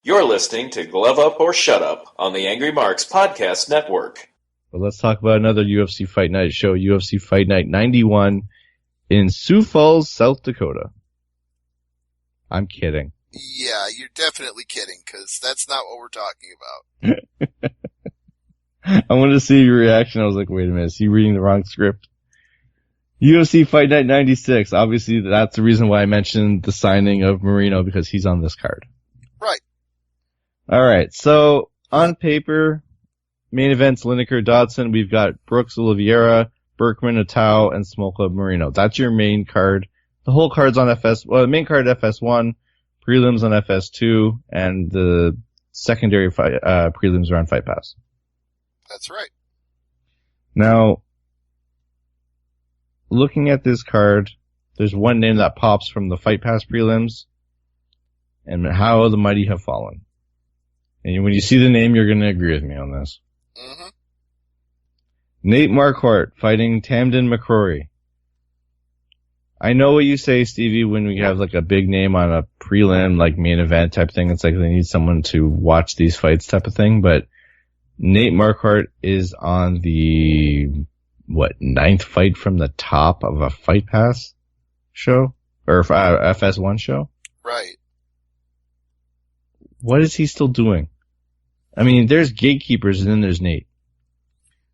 You're listening to Glove Up or Shut Up on the Angry Marks Podcast Network. But let's talk about another UFC Fight Night show, UFC Fight Night 91 in Sioux Falls, South Dakota. I'm kidding. Yeah, you're definitely kidding, because that's not what we're talking about. I wanted to see your reaction. I was like, wait a minute, is he reading the wrong script? UFC Fight Night 96. Obviously, that's the reason why I mentioned the signing of Marino, because he's on this card. Right. Alright, so on paper, main events Lineker, Dodson. We've got Brooks, Oliveira, Berkman, Atau, and Smoke Club Marino. That's your main card. The whole card's on the main card FS1, prelims on FS2, and the secondary prelims are on Fight Pass. That's right. Now, looking at this card, there's one name that pops from the Fight Pass prelims, and how the mighty have fallen. And when you see the name, you're going to agree with me on this. Mm-hmm. Nate Marquardt fighting Tamden McCrory. I know what you say, Stevie, when we have like a big name on a prelim, like main event type thing. It's like they need someone to watch these fights type of thing. But Nate Marquardt is on the, ninth fight from the top of a Fight Pass show? Or FS1 show? Right. What is he still doing? I mean, there's gatekeepers and then there's Nate.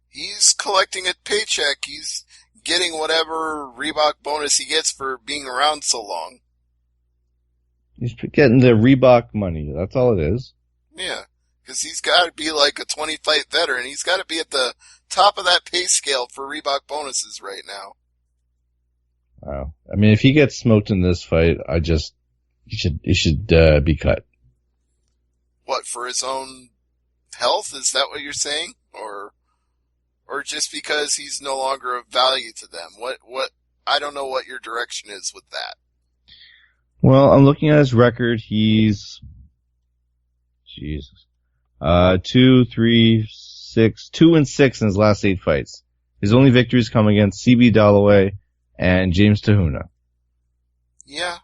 He's collecting a paycheck. He's getting whatever Reebok bonus he gets for being around so long. He's getting the Reebok money. That's all it is. Yeah, because he's got to be like a 20-fight veteran. He's got to be at the top of that pay scale for Reebok bonuses right now. Wow. I mean, if he gets smoked in this fight, he should be cut. What, for his own health? Is that what you're saying? Or just because he's no longer of value to them? What, I don't know what your direction is with that. Well, I'm looking at his record. He's, 2-6 in his last 8 fights. His only victories come against CB Dalloway and James Tahuna. Yeah.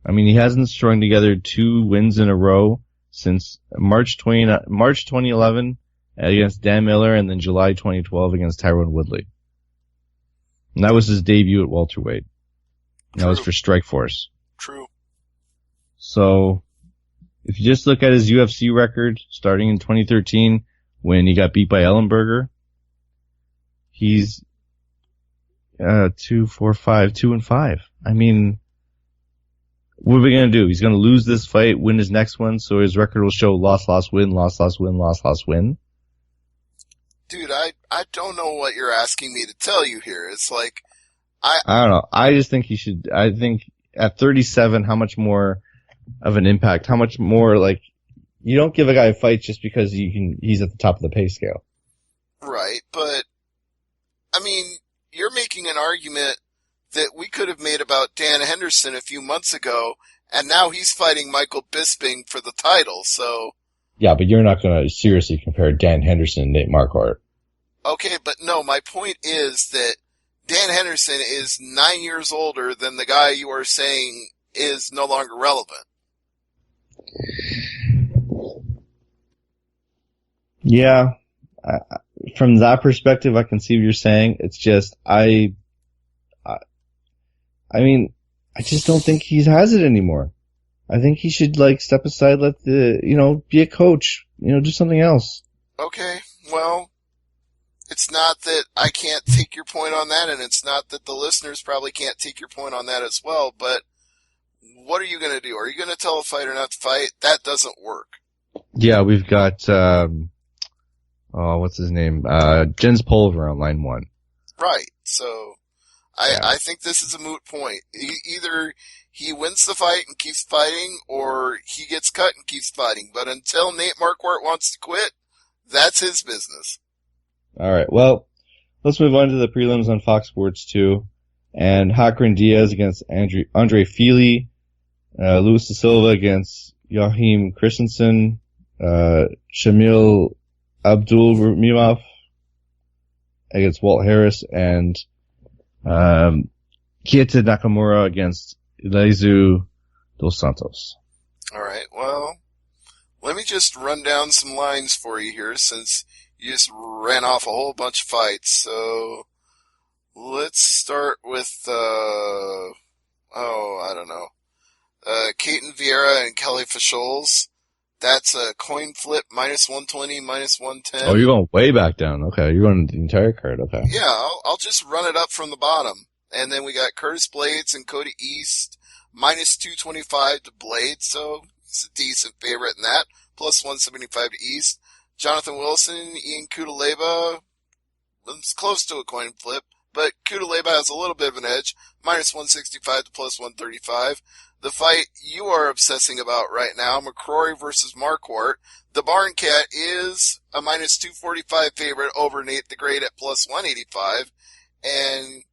I mean, he hasn't strung together 2 wins in a row since March 2011 against Dan Miller and then July 2012 against Tyrone Woodley. And that was his debut at welterweight. That was for Strikeforce. True. So, if you just look at his UFC record starting in 2013 when he got beat by Ellenberger, he's 2-5. I mean, what are we going to do? He's going to lose this fight, win his next one, so his record will show loss, win, loss, win, loss, win. Dude, I don't know what you're asking me to tell you here. It's like, I don't know. I just think I think at 37, how much more of an impact, how much more, like, you don't give a guy a fight just because he's at the top of the pay scale. Right, but, I mean, you're making an argument that we could have made about Dan Henderson a few months ago, and now he's fighting Michael Bisping for the title, so... Yeah, but you're not going to seriously compare Dan Henderson and Nate Marquardt. Okay, but no, my point is that Dan Henderson is 9 years older than the guy you are saying is no longer relevant. Yeah, from that perspective, I can see what you're saying. It's just, I mean, I just don't think he has it anymore. I think he should, like, step aside, let be a coach, do something else. Okay, well, it's not that I can't take your point on that, and it's not that the listeners probably can't take your point on that as well, but what are you going to do? Are you going to tell a fighter not to fight? That doesn't work. Yeah, we've got, what's his name? Jens Pulver on line 1. Right, so... I think this is a moot point. Either he wins the fight and keeps fighting, or he gets cut and keeps fighting. But until Nate Marquardt wants to quit, that's his business. All right. Well, let's move on to the prelims on Fox Sports 2. And Hakron Diaz against Andre Fili. Luis da Silva against Joachim Christensen. Shamil Abdul-Mimov against Walt Harris. And Keita Nakamura against Eliezer dos Santos. All right, well, let me just run down some lines for you here since you just ran off a whole bunch of fights. So let's start with, I don't know, Keaton Vieira and Kelly Fisholes. That's a coin flip, minus 120, minus 110. Oh, you're going way back down. Okay, you're going the entire card. Okay. Yeah, I'll just run it up from the bottom. And then we got Curtis Blades and Cody East, minus 225 to Blades, so he's a decent favorite in that. Plus 175 to East. Jonathan Wilson, Ian Kutaleba, it's close to a coin flip, but Kutaleba has a little bit of an edge, minus 165 to plus 135. The fight you are obsessing about right now, McCrory versus Marquardt. The Barn Cat is a minus 245 favorite over Nate the Great at plus 185. And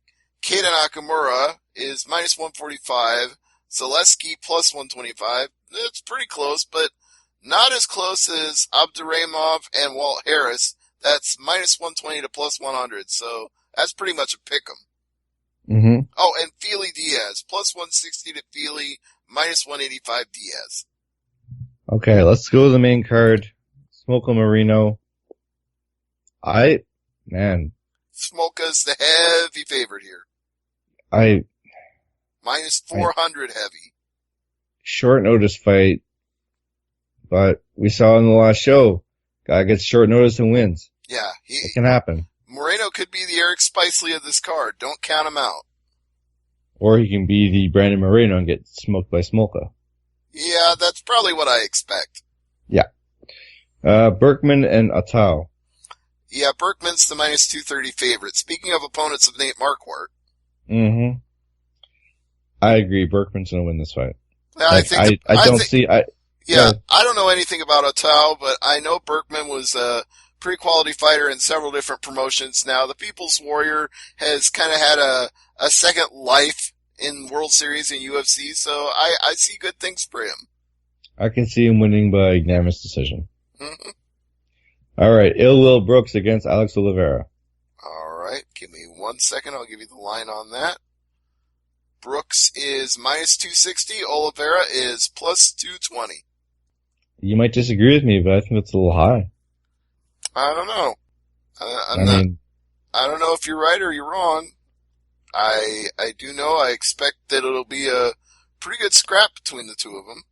Keita Nakamura is minus 145. Zaleski plus 125. It's pretty close, but not as close as Abduraimov and Walt Harris. That's minus 120 to plus 100. So that's pretty much a pick'em. Mm-hmm. Oh, and Feely Diaz, plus 160 to Feely, minus 185 Diaz. Okay, let's go to the main card. Smolka Marino. Smolka's the heavy favorite here. Minus 400 heavy. Short notice fight, but we saw in the last show, guy gets short notice and wins. Yeah, It can happen. Moreno could be the Eric Spicely of this card. Don't count him out. Or he can be the Brandon Moreno and get smoked by Smolka. Yeah, that's probably what I expect. Yeah. Berkman and Attal. Yeah, Berkman's the minus 230 favorite. Speaking of opponents of Nate Marquardt. Mm-hmm. I agree. Berkman's going to win this fight. I don't know anything about Attal, but I know Berkman was a pretty quality fighter in several different promotions. Now, the People's Warrior has kind of had a second life in World Series and UFC, so I see good things for him. I can see him winning by unanimous decision. Mm-hmm. All right, Ill Will Brooks against Alex Oliveira. All right, give me 1 second. I'll give you the line on that. Brooks is minus 260. Oliveira is plus 220. You might disagree with me, but I think that's a little high. I don't know. I don't know if you're right or you're wrong. I do know I expect that it'll be a pretty good scrap between the two of them.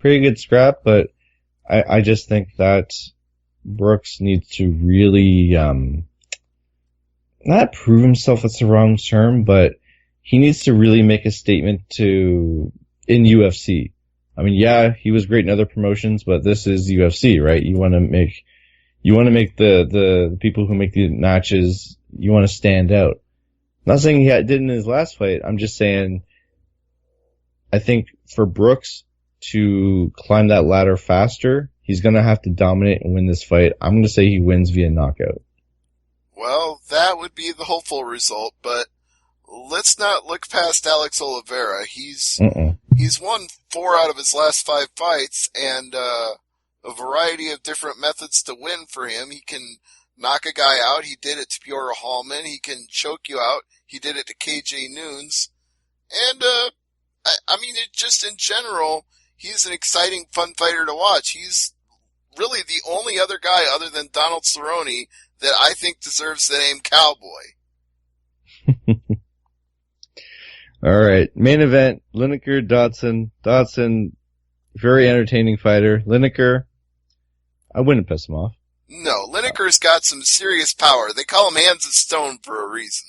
Pretty good scrap, but I just think that Brooks needs to really, not prove himself, that's the wrong term, but he needs to really make a statement in UFC. I mean, yeah, he was great in other promotions, but this is UFC, right? You want to make the people who make the matches, you want to stand out. I'm not saying he did in his last fight. I'm just saying, I think for Brooks to climb that ladder faster, he's going to have to dominate and win this fight. I'm going to say he wins via knockout. Well, that would be the hopeful result, but let's not look past Alex Oliveira. He's won 4 out of his last 5 fights, and a variety of different methods to win for him. He can knock a guy out. He did it to Piotr Hallman. He can choke you out. He did it to KJ Noons. And, just in general, he's an exciting, fun fighter to watch. He's really the only other guy other than Donald Cerrone that I think deserves the name Cowboy. All right. Main event, Lineker, Dodson. Dodson, very entertaining fighter. Lineker, I wouldn't piss him off. No, Lineker's got some serious power. They call him Hands of Stone for a reason.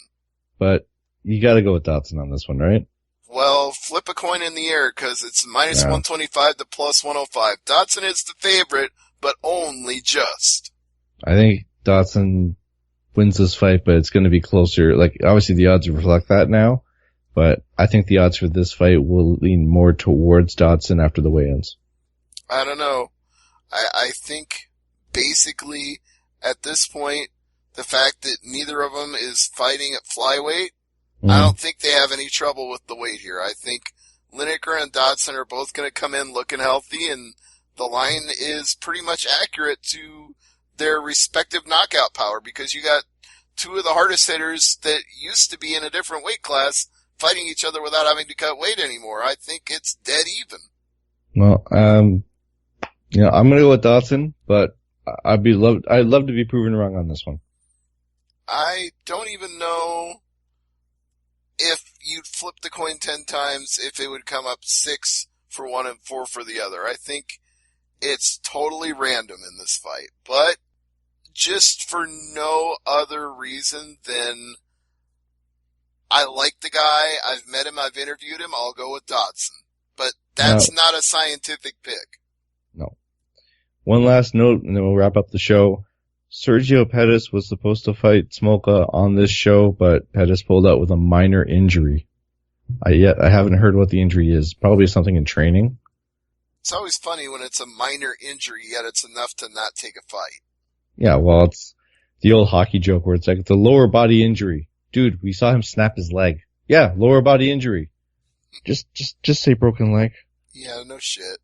But you gotta go with Dodson on this one, right? Well, flip a coin in the air because it's minus 125 to plus 105. Dodson is the favorite, but only just. I think Dodson wins this fight, but it's going to be closer. Like, obviously the odds reflect that now, but I think the odds for this fight will lean more towards Dodson after the weigh-ins. I don't know. I think basically at this point, the fact that neither of them is fighting at flyweight, I don't think they have any trouble with the weight here. I think Lineker and Dodson are both going to come in looking healthy, and the line is pretty much accurate to their respective knockout power because you got 2 of the hardest hitters that used to be in a different weight class fighting each other without having to cut weight anymore. I think it's dead even. Well, I'm gonna go with Dodson, but I'd love to be proven wrong on this one. I don't even know if you'd flip the coin 10 times if it would come up 6 for one and 4 for the other. I think it's totally random in this fight, but just for no other reason than I like the guy, I've met him, I've interviewed him, I'll go with Dodson. But that's not a scientific pick. No. One last note, and then we'll wrap up the show. Sergio Pettis was supposed to fight Smolka on this show, but Pettis pulled out with a minor injury. I haven't heard what the injury is. Probably something in training. It's always funny when it's a minor injury, yet it's enough to not take a fight. Yeah, well, it's the old hockey joke where it's like, it's a lower body injury. Dude, we saw him snap his leg. Yeah, lower body injury. Just say broken leg. Yeah, no shit.